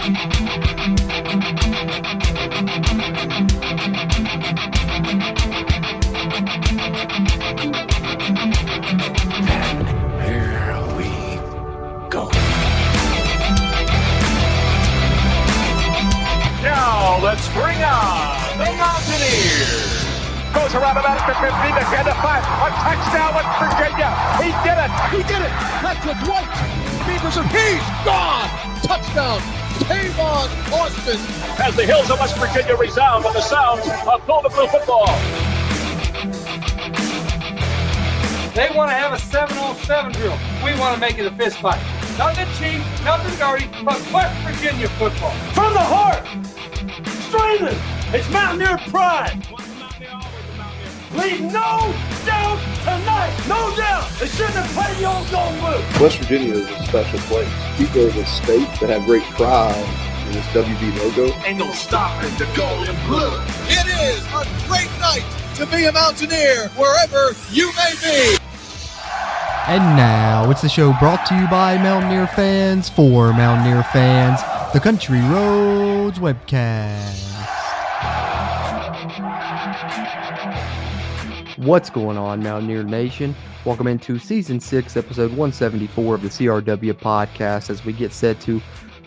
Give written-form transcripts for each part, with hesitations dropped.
Let's bring on the Mountaineers. Goes around about after 50, the 10 to 5. A touchdown with Virginia. He did it. He did it. That's with White. Beavers and he's gone. Touchdown. Tavon Austin. As the hills of West Virginia resound with the sounds of Golden Blue football. They want to have a 7-on-7 drill. We want to make it a fist fight. Nothing cheap, nothing dirty, but West Virginia football. From the heart. Streaming. It's Mountaineer pride. Leave no doubt tonight. No doubt. They shouldn't have played the old Golden Blue. West Virginia is a special place. People of the state that have great pride in this WV logo. Ain't no stopping the Golden Blue. It is a great night to be a Mountaineer wherever you may be. And now it's the show brought to you by Mountaineer fans for Mountaineer fans, the Country Roads Webcast. What's going on, Mountaineer Nation? Welcome into Season 6, Episode 174 of the CRW Podcast as we get set to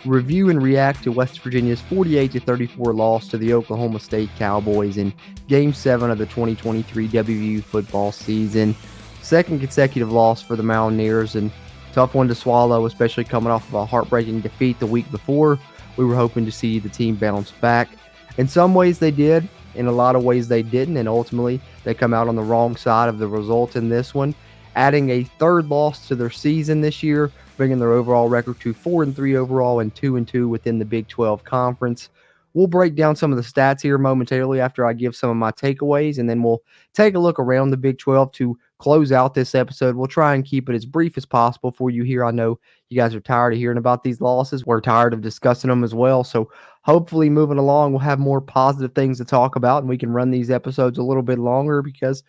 review and react to West Virginia's 48-34 loss to the Oklahoma State Cowboys in Game 7 of the 2023 WVU football season. Second consecutive loss for the Mountaineers, and tough one to swallow, especially coming off of a heartbreaking defeat the week before. We were hoping to see the team bounce back. In some ways they did, in a lot of ways they didn't, and ultimately they come out on the wrong side of the result in this one, adding a third loss to their season this year, bringing their overall record to 4-3 overall and 2-2 within the Big 12 Conference. We'll break down some of the stats here momentarily after I give some of my takeaways, and then we'll take a look around the Big 12 to close out this episode. We'll try and keep it as brief as possible for you here. I know you guys are tired of hearing about these losses. We're tired of discussing them as well. So hopefully moving along, we'll have more positive things to talk about, and we can run these episodes a little bit longer because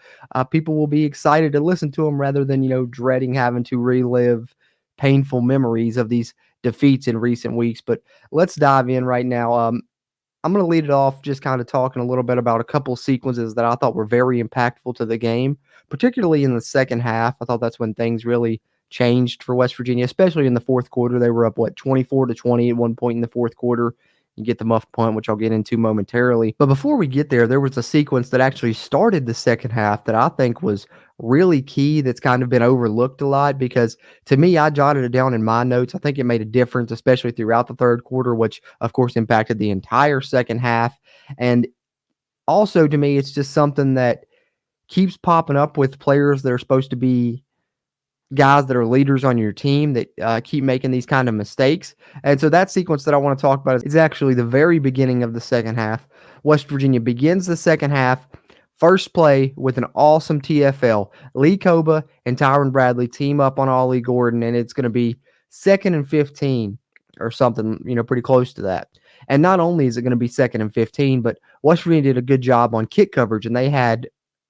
people will be excited to listen to them rather than, dreading having to relive painful memories of these defeats in recent weeks. But let's dive in right now. I'm going to lead it off just kind of talking a little bit about a couple of sequences that I thought were very impactful to the game, particularly in the second half. I thought that's when things really changed for West Virginia, especially in the fourth quarter. They were up, 24-20 at one point in the fourth quarter. You get the muff punt, which I'll get into momentarily. But before we get there, there was a sequence that actually started the second half that I think was really key that's kind of been overlooked a lot because to me, I jotted it down in my notes. I think it made a difference, especially throughout the third quarter, which of course impacted the entire second half. And also to me, it's just something that keeps popping up with players that are supposed to be guys that are leaders on your team that keep making these kind of mistakes. And so that sequence that I want to talk about is actually the very beginning of the second half. West Virginia begins the second half, first play with an awesome TFL. Lee Koba and Tyron Bradley team up on Ollie Gordon, and it's going to be 2nd and 15 or something, pretty close to that. And not only is it going to be 2nd and 15, but West Virginia did a good job on kick coverage, and they had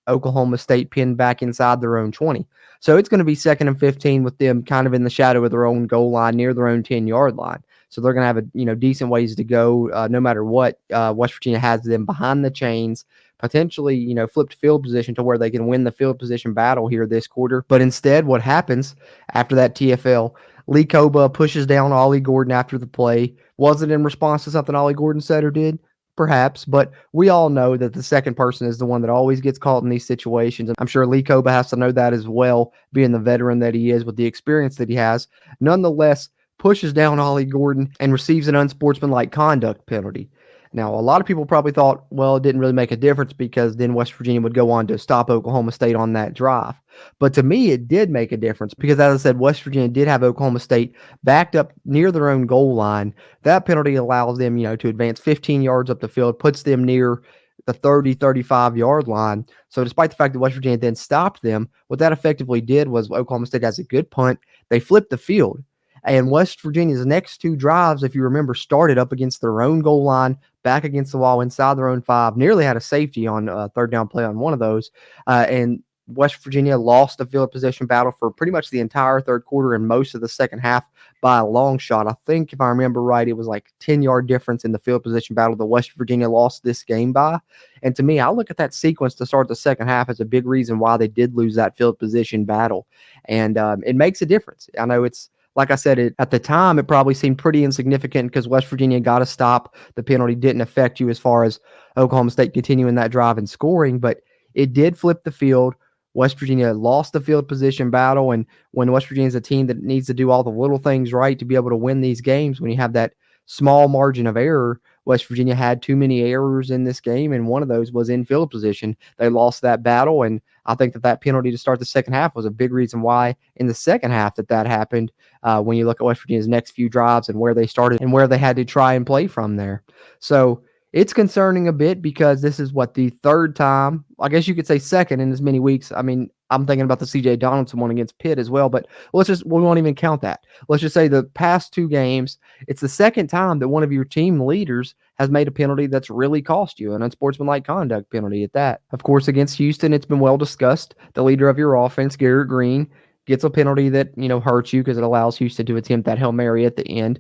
Oklahoma State pinned back inside their own 20. So it's going to be 2nd and 15 with them kind of in the shadow of their own goal line near their own 10-yard line. So they're going to have decent ways to go no matter what. West Virginia has them behind the chains, potentially flipped field position to where they can win the field position battle here this quarter. But instead, what happens after that TFL, Lee Koba pushes down Ollie Gordon after the play. Was it in response to something Ollie Gordon said or did? Perhaps, but we all know that the second person is the one that always gets caught in these situations. I'm sure Lee Koba has to know that as well, being the veteran that he is with the experience that he has. Nonetheless, pushes down Ollie Gordon and receives an unsportsmanlike conduct penalty. Now, a lot of people probably thought, well, it didn't really make a difference because then West Virginia would go on to stop Oklahoma State on that drive. But to me, it did make a difference because, as I said, West Virginia did have Oklahoma State backed up near their own goal line. That penalty allows them, to advance 15 yards up the field, puts them near the 30, 35-yard line. So despite the fact that West Virginia then stopped them, what that effectively did was Oklahoma State has a good punt. They flipped the field. And West Virginia's next two drives, if you remember, started up against their own goal line, back against the wall, inside their own 5, nearly had a safety on a third down play on one of those. And West Virginia lost the field position battle for pretty much the entire third quarter and most of the second half by a long shot. I think if I remember right, it was like 10-yard difference in the field position battle that West Virginia lost this game by. And to me, I look at that sequence to start the second half as a big reason why they did lose that field position battle. And it makes a difference. I know it's, like I said, at the time, it probably seemed pretty insignificant because West Virginia got a stop. The penalty didn't affect you as far as Oklahoma State continuing that drive and scoring, but it did flip the field. West Virginia lost the field position battle, and when West Virginia is a team that needs to do all the little things right to be able to win these games, when you have that small margin of error, West Virginia had too many errors in this game, and one of those was in field position. They lost that battle, and I think that penalty to start the second half was a big reason why in the second half that happened when you look at West Virginia's next few drives and where they started and where they had to try and play from there. So it's concerning a bit because this is the third time, I guess you could say second in as many weeks. I mean, I'm thinking about the C.J. Donaldson one against Pitt as well, but we won't even count that. Let's just say the past two games, it's the second time that one of your team leaders has made a penalty that's really cost you, an unsportsmanlike conduct penalty at that. Of course, against Houston, it's been well discussed. The leader of your offense, Garrett Green, gets a penalty that, hurts you because it allows Houston to attempt that Hail Mary at the end.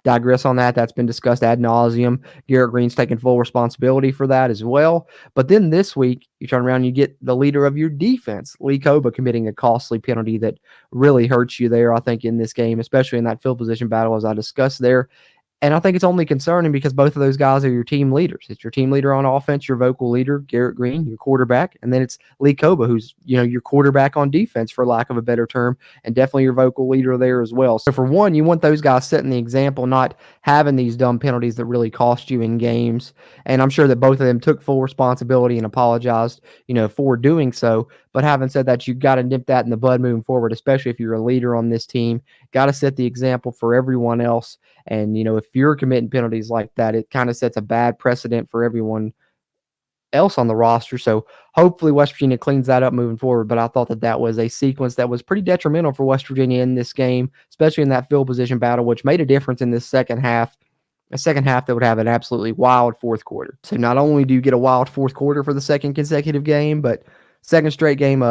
Digress on that. That's been discussed ad nauseum. Garrett Green's taking full responsibility for that as well. But then this week, you turn around and you get the leader of your defense, Lee Koba, committing a costly penalty that really hurts you there, I think, in this game, especially in that field position battle, as I discussed there. And I think it's only concerning because both of those guys are your team leaders. It's your team leader on offense, your vocal leader, Garrett Green, your quarterback, and then it's Lee Koba, who's, your quarterback on defense, for lack of a better term, and definitely your vocal leader there as well. So for one, you want those guys setting the example, not having these dumb penalties that really cost you in games. And I'm sure that both of them took full responsibility and apologized, for doing so. But having said that, you got to nip that in the bud moving forward, especially if you're a leader on this team. Got to set the example for everyone else. And, if you're committing penalties like that, it kind of sets a bad precedent for everyone else on the roster. So hopefully West Virginia cleans that up moving forward. But I thought that was a sequence that was pretty detrimental for West Virginia in this game, especially in that field position battle, which made a difference in this second half. A second half that would have an absolutely wild fourth quarter. So not only do you get a wild fourth quarter for the second consecutive game, but second straight game,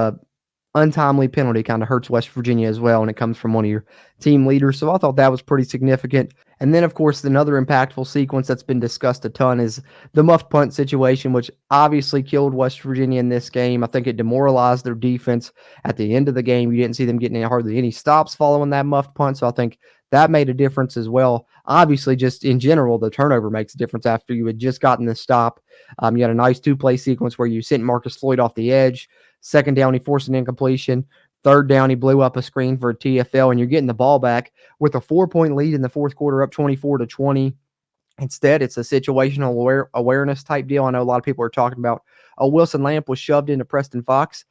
untimely penalty kind of hurts West Virginia as well, and it comes from one of your team leaders. So I thought that was pretty significant. And then, of course, another impactful sequence that's been discussed a ton is the muffed punt situation, which obviously killed West Virginia in this game. I think it demoralized their defense at the end of the game. You didn't see them getting hardly any stops following that muffed punt, so I think that made a difference as well. Obviously, just in general, the turnover makes a difference after you had just gotten the stop. You had a nice two-play sequence where you sent Marcus Floyd off the edge. Second down, he forced an incompletion. Third down, he blew up a screen for a TFL, and you're getting the ball back with a 4-point lead in the fourth quarter, up 24-20. Instead, it's a situational awareness type deal. I know a lot of people are talking about, Wilson Lamp was shoved into Preston Fox.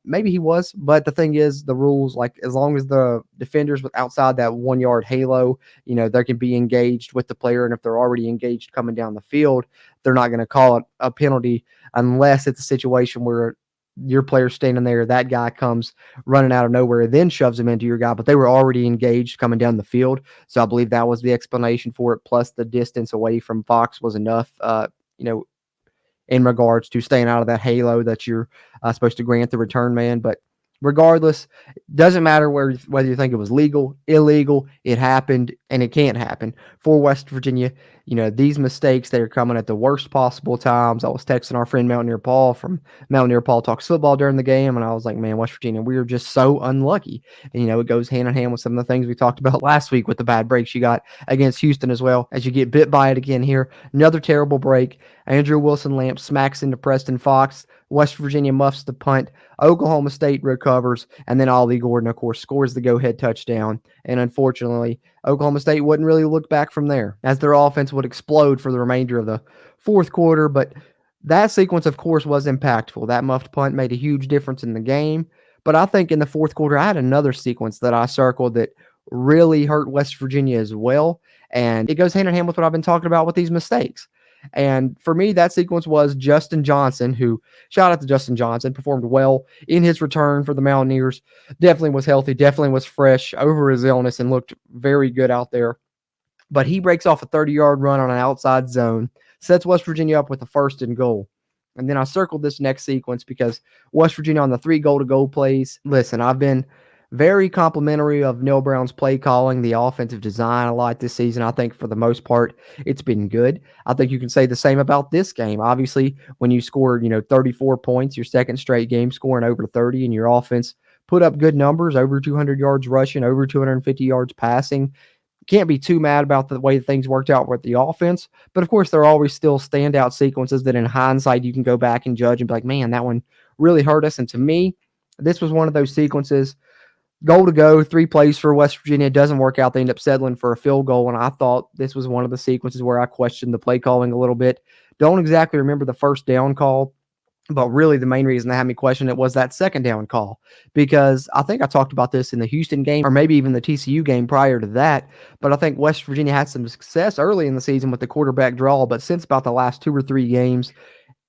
Maybe he was, but the thing is, the rules, like as long as the defenders outside that 1-yard halo, they can be engaged with the player, and if they're already engaged coming down the field, they're not going to call it a penalty unless it's a situation where your player standing there, that guy comes running out of nowhere, then shoves him into your guy, but they were already engaged coming down the field. So I believe that was the explanation for it. Plus the distance away from Fox was enough, in regards to staying out of that halo that you're supposed to grant the return man. But regardless, doesn't matter whether you think it was legal, illegal, it happened, and it can't happen for West Virginia. These mistakes, they're coming at the worst possible times. I was texting our friend Mountaineer Paul from Mountaineer Paul Talks Football during the game, and I was like, man, West Virginia, we are just so unlucky. And, it goes hand in hand with some of the things we talked about last week with the bad breaks you got against Houston as well, as you get bit by it again here. Another terrible break. Andrew Wilson Lamp smacks into Preston Fox. West Virginia muffs the punt. Oklahoma State recovers, and then Ollie Gordon, of course, scores the go-ahead touchdown. And unfortunately, Oklahoma State wouldn't really look back from there, as their offense would explode for the remainder of the fourth quarter. But that sequence, of course, was impactful. That muffed punt made a huge difference in the game. But I think in the fourth quarter, I had another sequence that I circled that really hurt West Virginia as well. And it goes hand in hand with what I've been talking about with these mistakes. And for me, that sequence was Justin Johnson, who, shout out to Justin Johnson, performed well in his return for the Mountaineers. Definitely was healthy, definitely was fresh over his illness and looked very good out there. But he breaks off a 30-yard run on an outside zone, sets West Virginia up with a 1st and goal. And then I circled this next sequence because West Virginia on the 3 goal-to-goal plays. Listen, I've been very complimentary of Neil Brown's play calling, the offensive design a lot this season. I think for the most part, it's been good. I think you can say the same about this game. Obviously, when you scored, 34 points, your second straight game scoring over 30, and your offense put up good numbers, over 200 yards rushing, over 250 yards passing. Can't be too mad about the way things worked out with the offense. But of course, there are always still standout sequences that in hindsight you can go back and judge and be like, man, that one really hurt us. And to me, this was one of those sequences. Goal to go, 3 plays for West Virginia. It doesn't work out. They end up settling for a field goal, and I thought this was one of the sequences where I questioned the play calling a little bit. Don't exactly remember the first down call, but really the main reason that had me question it was that second down call, because I think I talked about this in the Houston game or maybe even the TCU game prior to that, but I think West Virginia had some success early in the season with the quarterback draw, but since about the last 2 or 3 games,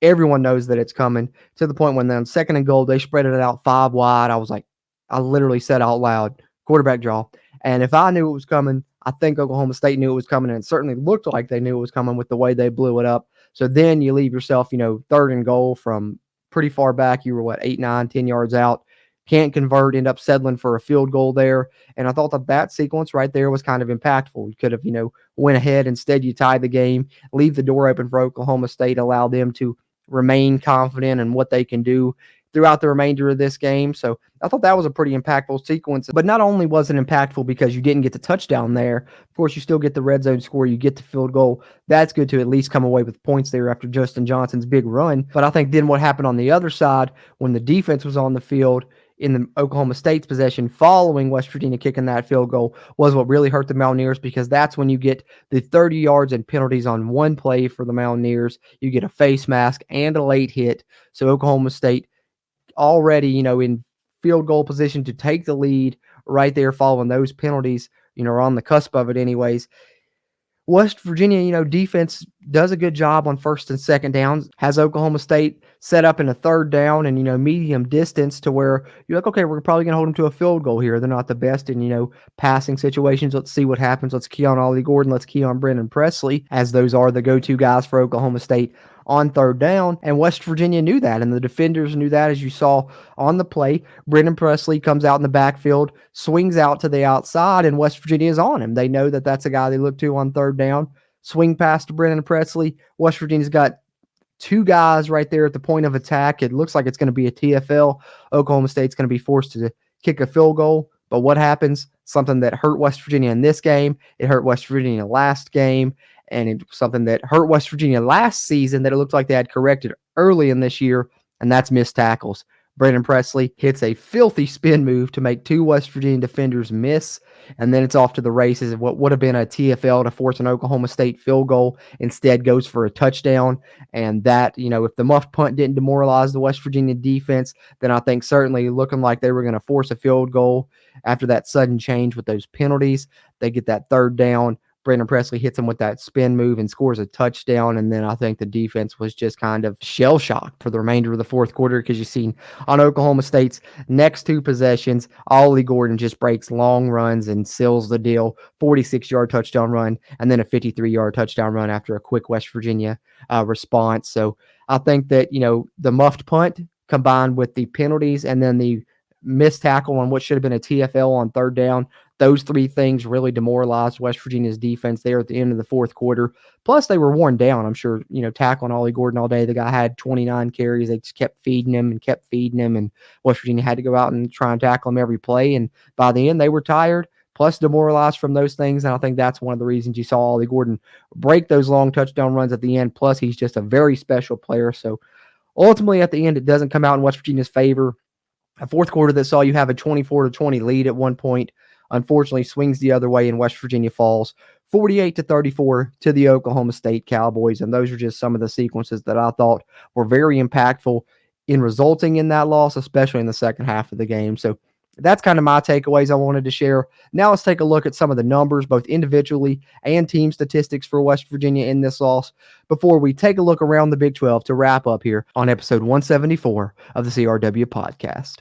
everyone knows that it's coming, to the point when on second and goal, they spread it out 5 wide. I literally said out loud, quarterback draw. And if I knew it was coming, I think Oklahoma State knew it was coming, and it certainly looked like they knew it was coming with the way they blew it up. So then you leave yourself, third and goal from pretty far back. You were, 8, 9, 10 yards out. Can't convert, end up settling for a field goal there. And I thought that sequence right there was kind of impactful. You could have, went ahead. Instead, you tie the game, leave the door open for Oklahoma State, allow them to remain confident in what they can do throughout the remainder of this game. So I thought that was a pretty impactful sequence. But not only was it impactful because you didn't get the touchdown there, of course, you still get the red zone score, you get the field goal. That's good to at least come away with points there after Justin Johnson's big run. But I think then what happened on the other side, when the defense was on the field in the Oklahoma State's possession following West Virginia kicking that field goal, was what really hurt the Mountaineers, because that's when you get the 30 yards and penalties on one play for the Mountaineers. You get a face mask and a late hit. So Oklahoma State already, in field goal position to take the lead right there following those penalties, are on the cusp of it anyways. West Virginia, defense does a good job on first and second downs, has Oklahoma State set up in a third down and, medium distance to where you're like, okay, we're probably going to hold them to a field goal here. They're not the best in, passing situations. Let's see what happens. Let's key on Ollie Gordon. Let's key on Brennan Presley, as those are the go-to guys for Oklahoma State on third down. And West Virginia knew that, and the defenders knew that, as you saw on the play. Brennan Presley comes out in the backfield, swings out to the outside, and West Virginia is on him. They know that that's a guy they look to on third down. Swing pass to Brennan Presley. West Virginia's got 2 guys right there at the point of attack. It looks like it's going to be a TFL. Oklahoma State's going to be forced to kick a field goal. But what happens? Something that hurt West Virginia in this game. It hurt West Virginia last game. And it's something that hurt West Virginia last season that it looked like they had corrected early in this year, and that's missed tackles. Brennan Presley hits a filthy spin move to make 2 West Virginia defenders miss, and then it's off to the races. What would have been a TFL to force an Oklahoma State field goal instead goes for a touchdown. And that, if the muffed punt didn't demoralize the West Virginia defense, then I think certainly looking like they were going to force a field goal after that sudden change with those penalties. They get that third down. Brennan Presley hits him with that spin move and scores a touchdown. And then I think the defense was just kind of shell-shocked for the remainder of the fourth quarter, because you've seen on Oklahoma State's next 2 possessions, Ollie Gordon just breaks long runs and seals the deal. 46-yard touchdown run, and then a 53-yard touchdown run after a quick West Virginia response. So I think that, the muffed punt combined with the penalties and then the missed tackle on what should have been a TFL on third down, those 3 things really demoralized West Virginia's defense there at the end of the fourth quarter. Plus, they were worn down. I'm sure, tackling Ollie Gordon all day. The guy had 29 carries. They just kept feeding him. And West Virginia had to go out and try and tackle him every play. And by the end, they were tired, plus demoralized from those things. And I think that's one of the reasons you saw Ollie Gordon break those long touchdown runs at the end. Plus, he's just a very special player. So ultimately, at the end, it doesn't come out in West Virginia's favor. A fourth quarter that saw you have a 24-20 lead at one point, unfortunately swings the other way, and West Virginia falls 48-34 to the Oklahoma State Cowboys. And those are just some of the sequences that I thought were very impactful in resulting in that loss, especially in the second half of the game. So that's kind of my takeaways I wanted to share. Now let's take a look at some of the numbers, both individually and team statistics for West Virginia in this loss, before we take a look around the Big 12 to wrap up here on episode 174 of the CRW podcast.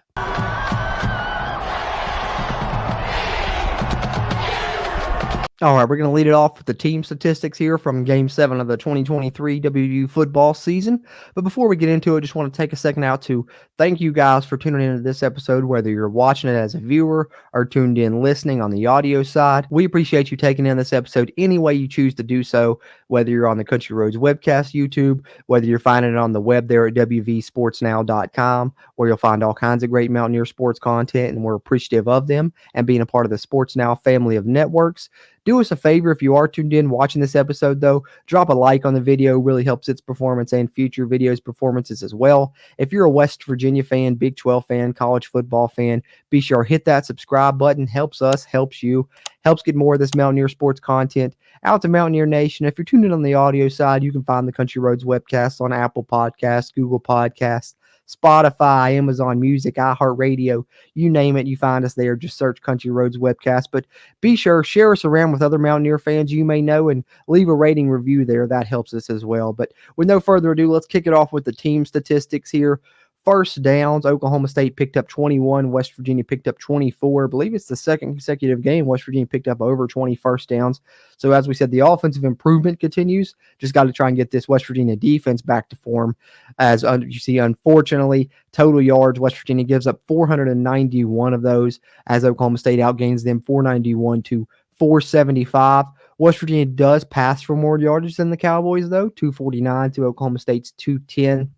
All right, we're going to lead it off with the team statistics here from Game 7 of the 2023 WU football season. But before we get into it, just want to take a second out to thank you guys for tuning into this episode, whether you're watching it as a viewer or tuned in listening on the audio side. We appreciate you taking in this episode any way you choose to do so, whether you're on the Country Roads Webcast YouTube, whether you're finding it on the web there at wvsportsnow.com, where you'll find all kinds of great Mountaineer sports content, and we're appreciative of them and being a part of the Sports Now family of networks. Do us a favor, if you are tuned in watching this episode, though, drop a like on the video. Really helps its performance and future videos performances as well. If you're a West Virginia fan, Big 12 fan, college football fan, be sure to hit that subscribe button. Helps us, helps you, helps get more of this Mountaineer sports content out to Mountaineer Nation. If you're tuned in on the audio side, you can find the Country Roads Webcast on Apple Podcasts, Google Podcasts, Spotify, Amazon Music, iHeartRadio, you name it, you find us there. Just search Country Roads Webcast. But be sure, share us around with other Mountaineer fans you may know and leave a rating review there. That helps us as well. But with no further ado, let's kick it off with the team statistics here. First downs, Oklahoma State picked up 21. West Virginia picked up 24. I believe it's the second consecutive game West Virginia picked up over 20 first downs. So as we said, the offensive improvement continues. Just got to try and get this West Virginia defense back to form. As you see, unfortunately, total yards, West Virginia gives up 491 of those, as Oklahoma State outgains them 491 to 475. West Virginia does pass for more yardage than the Cowboys, though, 249 to Oklahoma State's 210.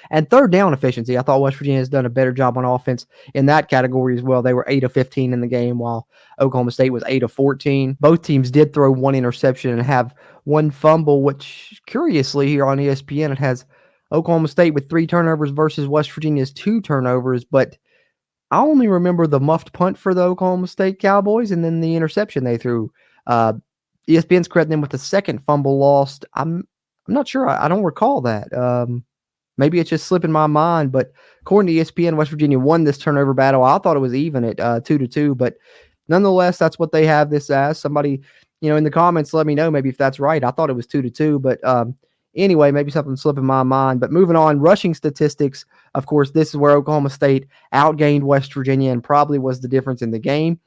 And third down efficiency, I thought West Virginia has done a better job on offense in that category as well. They were 8 of 15 in the game, while Oklahoma State was 8 of 14. Both teams did throw one interception and have one fumble, which curiously here on ESPN, it has Oklahoma State with 3 turnovers versus West Virginia's 2 turnovers. But I only remember the muffed punt for the Oklahoma State Cowboys and then the interception they threw. ESPN's crediting them with the second fumble lost. I'm not sure. I don't recall that. Maybe it's just slipping my mind, but according to ESPN, West Virginia won this turnover battle. I thought it was even at 2-2, but nonetheless, that's what they have this as. Somebody, in the comments, let me know maybe if that's right. I thought it was 2-2, but anyway, maybe something slipping my mind. But moving on, rushing statistics. Of course, this is where Oklahoma State outgained West Virginia and probably was the difference in the game.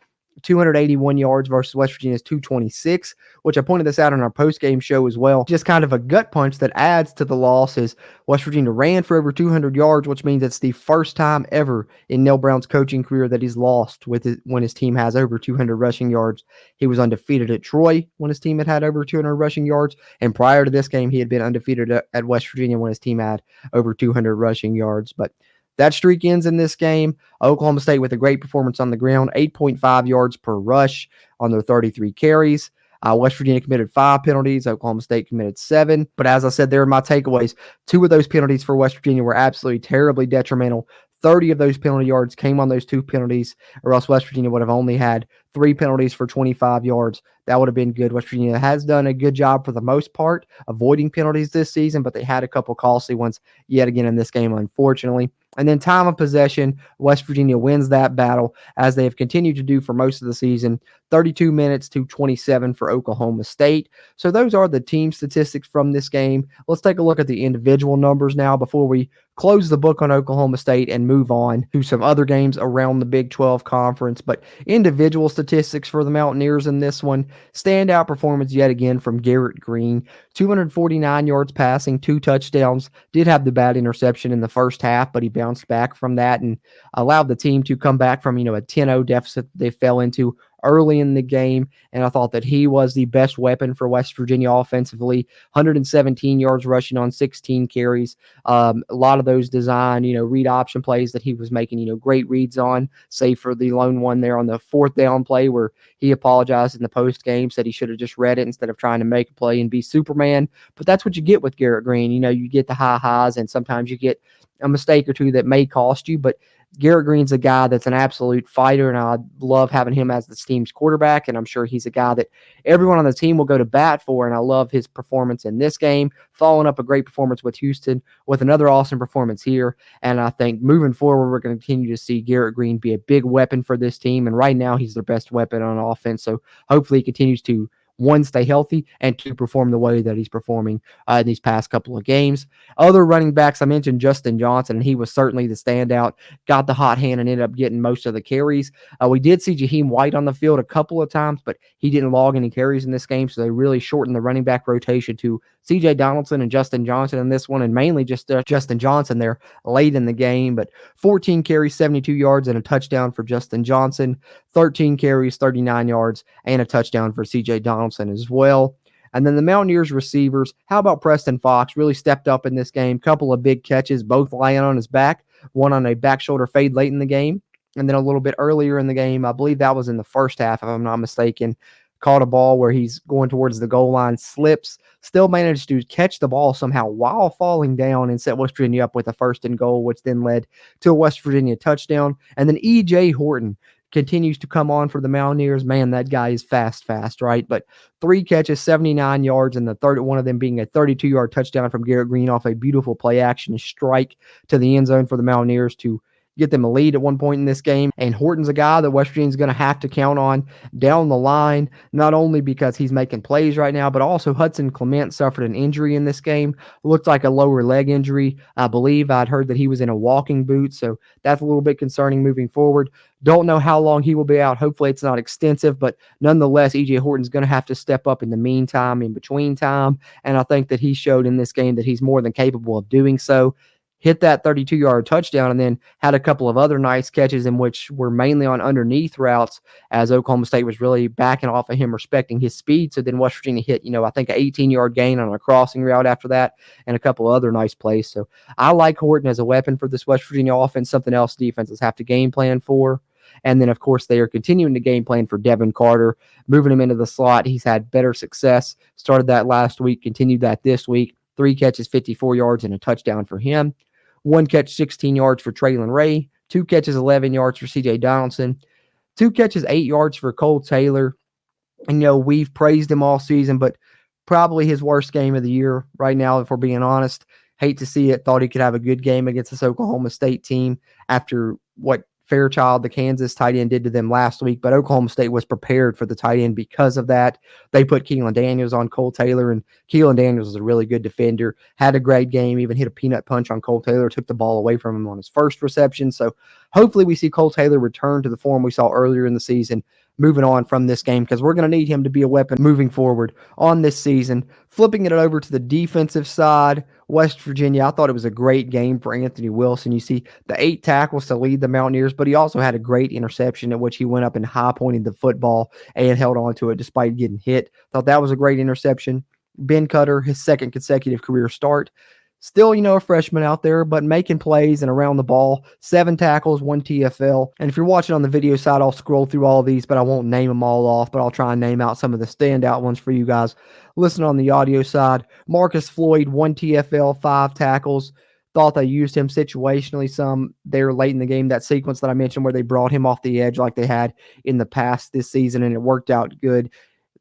281 yards versus West Virginia's 226, which I pointed this out in our post-game show as well. Just kind of a gut punch that adds to the loss is West Virginia ran for over 200 yards, which means it's the first time ever in Neil Brown's coaching career that he's lost when his team has over 200 rushing yards. He was undefeated at Troy when his team had over 200 rushing yards, and prior to this game, he had been undefeated at West Virginia when his team had over 200 rushing yards. But that streak ends in this game. Oklahoma State with a great performance on the ground, 8.5 yards per rush on their 33 carries. West Virginia committed 5 penalties. Oklahoma State committed 7. But as I said there in my takeaways, 2 of those penalties for West Virginia were absolutely terribly detrimental. 30 of those penalty yards came on those 2 penalties, or else West Virginia would have only had 3 penalties for 25 yards. That would have been good. West Virginia has done a good job for the most part avoiding penalties this season, but they had a couple costly ones yet again in this game, unfortunately. And then time of possession, West Virginia wins that battle, as they have continued to do for most of the season, 32 minutes to 27 for Oklahoma State. So those are the team statistics from this game. Let's take a look at the individual numbers now before we close the book on Oklahoma State and move on to some other games around the Big 12 Conference. But individual statistics for the Mountaineers in this one, standout performance yet again from Garrett Green, 249 yards passing, 2 touchdowns, did have the bad interception in the first half, but he bounced back from that and allowed the team to come back from, a 10-0 deficit they fell into early in the game, and I thought that he was the best weapon for West Virginia offensively. 117 yards rushing on 16 carries. A lot of those design, read option plays that he was making, great reads on, save for the lone one there on the 4th down play where he apologized in the post game, said he should have just read it instead of trying to make a play and be Superman. But that's what you get with Garrett Green. You get the high highs, and sometimes you get a mistake or two that may cost you, but Garrett Green's a guy that's an absolute fighter, and I love having him as the team's quarterback, and I'm sure he's a guy that everyone on the team will go to bat for, and I love his performance in this game, following up a great performance with Houston with another awesome performance here, and I think moving forward, we're going to continue to see Garrett Green be a big weapon for this team, and right now he's their best weapon on offense, so hopefully he continues to one, stay healthy, and two, perform the way that he's performing in these past couple of games. Other running backs, I mentioned Justin Johnson, and he was certainly the standout, got the hot hand and ended up getting most of the carries. We did see Jaheim White on the field a couple of times, but he didn't log any carries in this game, so they really shortened the running back rotation to C.J. Donaldson and Justin Johnson in this one, and mainly just Justin Johnson there late in the game. But 14 carries, 72 yards, and a touchdown for Justin Johnson, 13 carries, 39 yards, and a touchdown for C.J. Donaldson as well. And then the Mountaineers receivers, how about Preston Fox? Really stepped up in this game. Couple of big catches, both laying on his back, one on a back shoulder fade late in the game, and then a little bit earlier in the game, I believe that was in the first half, if I'm not mistaken, caught a ball where he's going towards the goal line, slips, still managed to catch the ball somehow while falling down and set West Virginia up with a 1st and goal, which then led to a West Virginia touchdown. And then E.J. Horton continues to come on for the Mountaineers. Man, that guy is fast, right? But 3 catches, 79 yards, and the third one of them being a 32-yard touchdown from Garrett Green off a beautiful play action strike to the end zone for the Mountaineers to get them a lead at one point in this game. And Horton's a guy that West Virginia's going to have to count on down the line, not only because he's making plays right now, but also Hudson Clement suffered an injury in this game. Looked like a lower leg injury. I believe I'd heard that he was in a walking boot, so that's a little bit concerning moving forward. Don't know how long he will be out. Hopefully it's not extensive, but nonetheless, E.J. Horton's going to have to step up in the meantime, in between time, and I think that he showed in this game that he's more than capable of doing so. Hit that 32-yard touchdown and then had a couple of other nice catches in which were mainly on underneath routes as Oklahoma State was really backing off of him, respecting his speed. So then West Virginia hit, I think an 18-yard gain on a crossing route after that and a couple of other nice plays. So I like Horton as a weapon for this West Virginia offense, something else defenses have to game plan for. And then, of course, they are continuing to game plan for Devin Carter, moving him into the slot. He's had better success, started that last week, continued that this week. 3 catches, 54 yards, and a touchdown for him. 1 catch, 16 yards for Traylon Ray. 2 catches, 11 yards for C.J. Donaldson. 2 catches, 8 yards for Cole Taylor. And, we've praised him all season, but probably his worst game of the year right now, if we're being honest. Hate to see it. Thought he could have a good game against this Oklahoma State team after what Fairchild, the Kansas tight end, did to them last week, but Oklahoma State was prepared for the tight end because of that. They put Keelan Daniels on Cole Taylor, and Keelan Daniels is a really good defender, had a great game, even hit a peanut punch on Cole Taylor, took the ball away from him on his first reception. So hopefully we see Cole Taylor return to the form we saw earlier in the season, moving on from this game, because we're going to need him to be a weapon moving forward on this season. Flipping it over to the defensive side, West Virginia, I thought it was a great game for Anthony Wilson. You see the 8 tackles to lead the Mountaineers, but he also had a great interception at which he went up and high-pointed the football and held on to it despite getting hit. Thought that was a great interception. Ben Cutter, his 2nd consecutive career start. Still, a freshman out there, but making plays and around the ball. 7 tackles, 1 TFL. And if you're watching on the video side, I'll scroll through all of these, but I won't name them all off, but I'll try and name out some of the standout ones for you guys. Listen on the audio side. Marcus Floyd, 1 TFL, 5 tackles. Thought they used him situationally some there late in the game. That sequence that I mentioned where they brought him off the edge like they had in the past this season, and it worked out good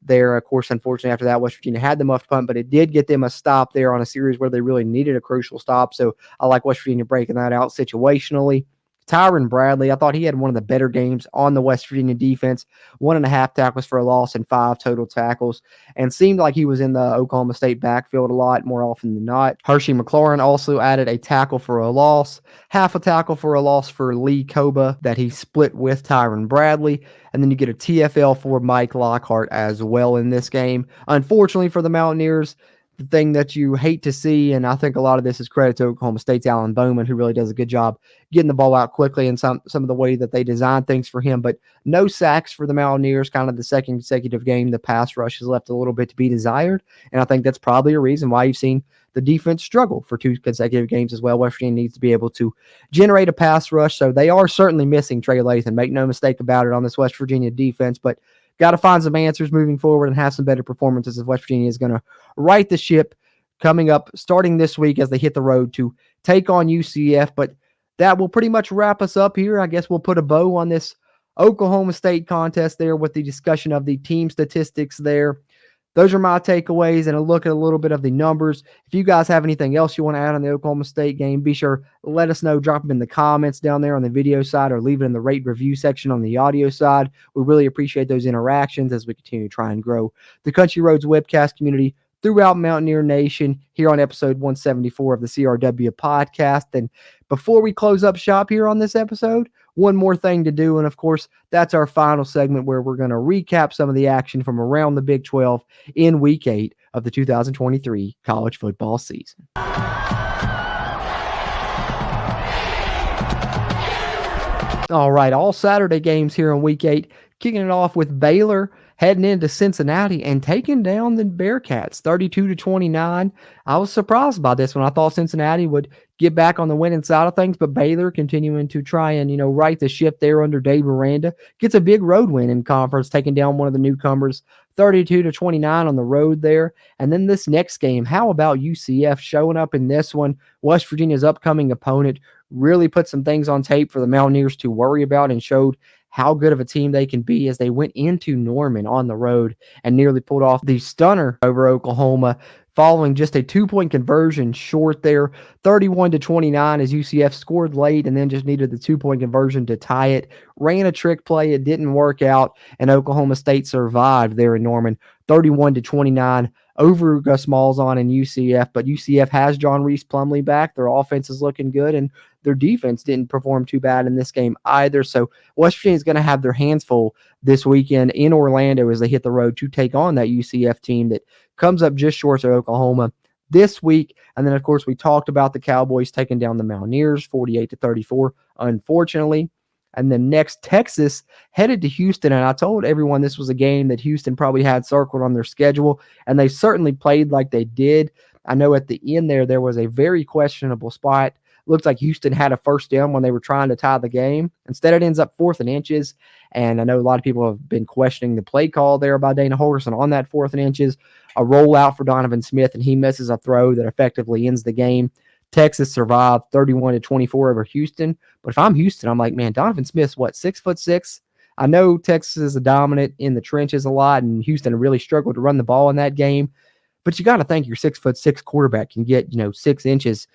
there. Of course, unfortunately, after that, West Virginia had the muffed punt, but it did get them a stop there on a series where they really needed a crucial stop. So I like West Virginia breaking that out situationally. Tyron Bradley, I thought he had one of the better games on the West Virginia defense. 1.5 tackles for a loss and 5 total tackles, and seemed like he was in the Oklahoma State backfield a lot more often than not. Hershey McLaurin also added a tackle for a loss, half a tackle for a loss for Lee Koba that he split with Tyron Bradley, and then you get a TFL for Mike Lockhart as well in this game. Unfortunately for the Mountaineers, the thing that you hate to see, and I think a lot of this is credit to Oklahoma State's Alan Bowman, who really does a good job getting the ball out quickly and some of the way that they design things for him, but no sacks for the Mountaineers. Kind of the 2nd consecutive game, the pass rush has left a little bit to be desired, and I think that's probably a reason why you've seen the defense struggle for 2 consecutive games as well. West Virginia needs to be able to generate a pass rush, so they are certainly missing Trey Lathan. Make no mistake about it on this West Virginia defense, but got to find some answers moving forward and have some better performances if West Virginia is going to right the ship coming up starting this week as they hit the road to take on UCF. But that will pretty much wrap us up here. I guess we'll put a bow on this Oklahoma State contest there with the discussion of the team statistics there. those are my takeaways and a look at a little bit of the numbers. If you guys have anything else you want to add on the Oklahoma State game, be sure to let us know. Drop them in the comments down there on the video side or leave it in the rate review section on the audio side. We really appreciate those interactions as we continue to try and grow the Country Roads Webcast community throughout Mountaineer Nation here on episode 174 of the CRW podcast. And before we close up shop here on this episode, one more thing to do. And of course, that's our final segment where we're going to recap some of the action from around the Big 12 in week 8 of the 2023 college football season. All right, all Saturday games here in week 8, kicking it off with Baylor heading into Cincinnati and taking down the Bearcats 32-29. I was surprised by this one. I thought Cincinnati would get back on the winning side of things, but Baylor continuing to try and, right the ship there under Dave Miranda, gets a big road win in conference, taking down one of the newcomers 32-29 on the road there. And then this next game, how about UCF showing up in this one? West Virginia's upcoming opponent really put some things on tape for the Mountaineers to worry about and showed how good of a team they can be as they went into Norman on the road and nearly pulled off the stunner over Oklahoma, following just a 2-point conversion short there, 31-29 as UCF scored late and then just needed the 2-point conversion to tie it. Ran a trick play, it didn't work out, and Oklahoma State survived there in Norman, 31-29 over Gus Malzahn and UCF. But UCF has John Reese Plumlee back. Their offense is looking good, and their defense didn't perform too bad in this game either. So West Virginia is going to have their hands full this weekend in Orlando as they hit the road to take on that UCF team that comes up just short of Oklahoma this week. And then, of course, we talked about the Cowboys taking down the Mountaineers 48-34, unfortunately. And then next, Texas headed to Houston. And I told everyone this was a game that Houston probably had circled on their schedule, and they certainly played like they did. I know at the end there was a very questionable spot. Looks like Houston had a first down when they were trying to tie the game. Instead, it ends up 4th and inches. And I know a lot of people have been questioning the play call there by Dana Holgorsen on that 4th and inches. A rollout for Donovan Smith, and he misses a throw that effectively ends the game. Texas survived 31-24 over Houston. But if I'm Houston, I'm like, man, Donovan Smith's 6'6". I know Texas is a dominant in the trenches a lot, and Houston really struggled to run the ball in that game. But you got to think your 6'6" quarterback can get, 6 inches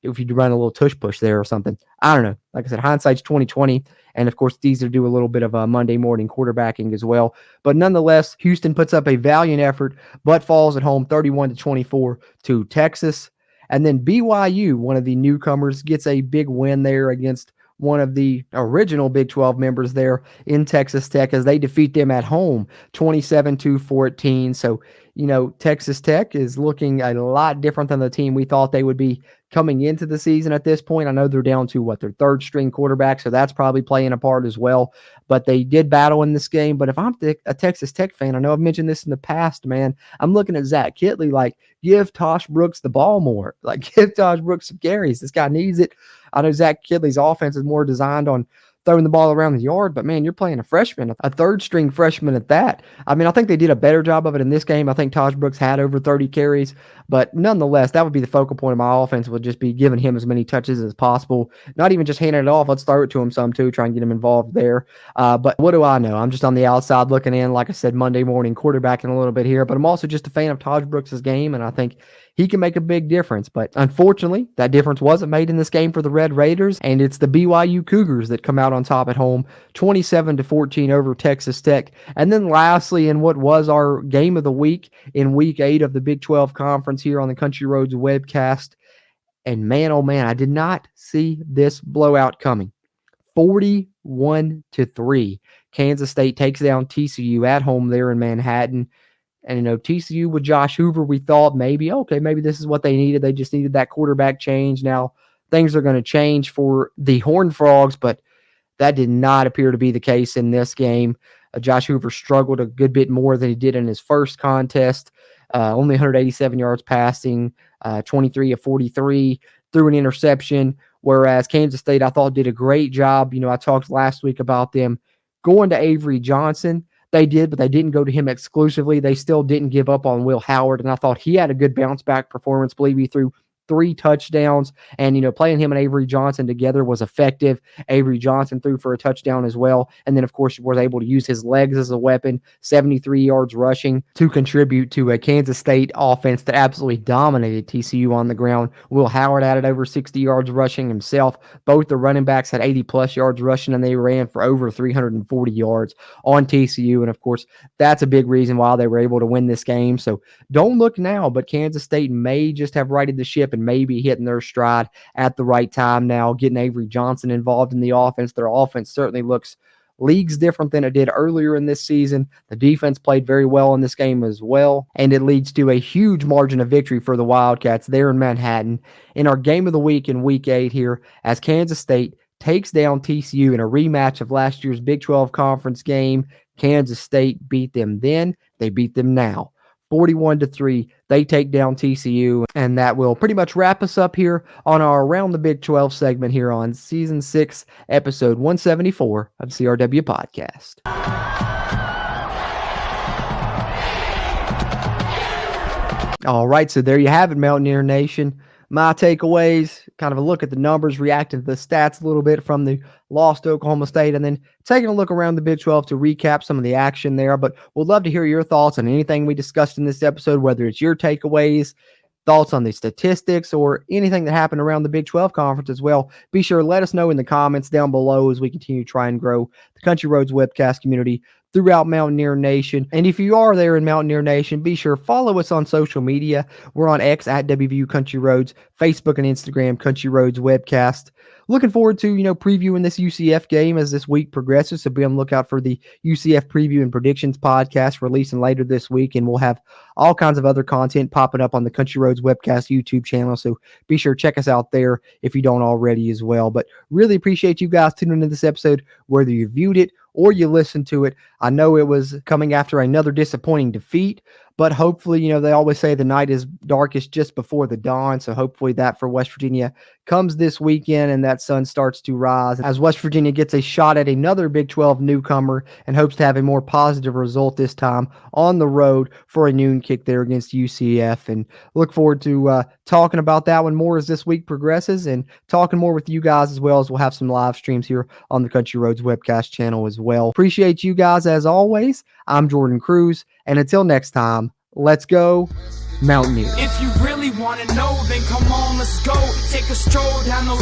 if you run a little tush push there or something. I don't know. Like I said, hindsight's 20/20. And of course, these are do a little bit of a Monday morning quarterbacking as well. But nonetheless, Houston puts up a valiant effort, but falls at home 31-24 to Texas. And then BYU, one of the newcomers, gets a big win there against one of the original Big 12 members there in Texas Tech as they defeat them at home 27-14. So, Texas Tech is looking a lot different than the team we thought they would be coming into the season at this point. I know they're down to their 3rd string quarterback, so that's probably playing a part as well. But they did battle in this game. But if I'm a Texas Tech fan, I know I've mentioned this in the past, man, I'm looking at Zach Kitley like, give Tosh Brooks the ball more. Like, give Tosh Brooks some carries. This guy needs it. I know Zach Kitley's offense is more designed on throwing the ball around the yard, but man, you're playing a freshman, a 3rd string freshman at that. I mean, I think they did a better job of it in this game. I think Tosh Brooks had over 30 carries, but nonetheless, that would be the focal point of my offense, would just be giving him as many touches as possible. Not even just handing it off. Let's throw it to him some too, try and get him involved there. But what do I know? I'm just on the outside looking in, like I said, Monday morning quarterbacking a little bit here, but I'm also just a fan of Tosh Brooks' game, and I think he can make a big difference. But unfortunately, that difference wasn't made in this game for the Red Raiders, and it's the BYU Cougars that come out on top at home, 27-14 over Texas Tech. And then lastly, in what was our game of the week in week 8 of the Big 12 Conference here on the Country Roads Webcast, and man, oh man, I did not see this blowout coming. 41-3. Kansas State takes down TCU at home there in Manhattan. And, TCU with Josh Hoover, we thought maybe this is what they needed. They just needed that quarterback change. Now things are going to change for the Horned Frogs, but that did not appear to be the case in this game. Josh Hoover struggled a good bit more than he did in his first contest. Only 187 yards passing, 23 of 43, threw an interception, whereas Kansas State, I thought, did a great job. I talked last week about them going to Avery Johnson. They did, but they didn't go to him exclusively. They still didn't give up on Will Howard, and I thought he had a good bounce-back performance. I believe he threw 3 touchdowns, and, playing him and Avery Johnson together was effective. Avery Johnson threw for a touchdown as well, and then, of course, was able to use his legs as a weapon, 73 yards rushing to contribute to a Kansas State offense that absolutely dominated TCU on the ground. Will Howard added over 60 yards rushing himself. Both the running backs had 80-plus yards rushing, and they ran for over 340 yards on TCU, and, of course, that's a big reason why they were able to win this game. So don't look now, but Kansas State may just have righted the ship and may be hitting their stride at the right time now, getting Avery Johnson involved in the offense. Their offense certainly looks leagues different than it did earlier in this season. The defense played very well in this game as well, and it leads to a huge margin of victory for the Wildcats there in Manhattan in our game of the week in Week 8 here as Kansas State takes down TCU in a rematch of last year's Big 12 conference game. Kansas State beat them then. They beat them now. 41-3, they take down TCU, and that will pretty much wrap us up here on our Around the Big 12 segment here on Season 6, Episode 174 of CRW Podcast. All right, so there you have it, Mountaineer Nation. My takeaways, kind of a look at the numbers, reacting to the stats a little bit from the loss to Oklahoma State, and then taking a look around the Big 12 to recap some of the action there. But we'd love to hear your thoughts on anything we discussed in this episode, whether it's your takeaways, thoughts on the statistics, or anything that happened around the Big 12 conference as well. Be sure to let us know in the comments down below as we continue to try and grow the Country Roads Webcast community throughout Mountaineer Nation. And if you are there in Mountaineer Nation, be sure to follow us on social media. We're on X at WVU Country Roads, Facebook and Instagram, Country Roads Webcast. Looking forward to, previewing this UCF game as this week progresses. So be on the lookout for the UCF Preview and Predictions podcast releasing later this week. And we'll have all kinds of other content popping up on the Country Roads Webcast YouTube channel. So be sure to check us out there if you don't already as well. But really appreciate you guys tuning into this episode, whether you viewed it or you listened to it. I know it was coming after another disappointing defeat, but hopefully, they always say the night is darkest just before the dawn. So hopefully that for West Virginia comes this weekend and that sun starts to rise as West Virginia gets a shot at another Big 12 newcomer and hopes to have a more positive result this time on the road for a noon kick there against UCF. And look forward to talking about that one more as this week progresses and talking more with you guys as well as we'll have some live streams here on the Country Roads Webcast channel as well. Appreciate you guys as always. I'm Jordan Cruz, and until next time, let's go Mountaineers. If you really want to know, then come on, let's go. Take a stroll down those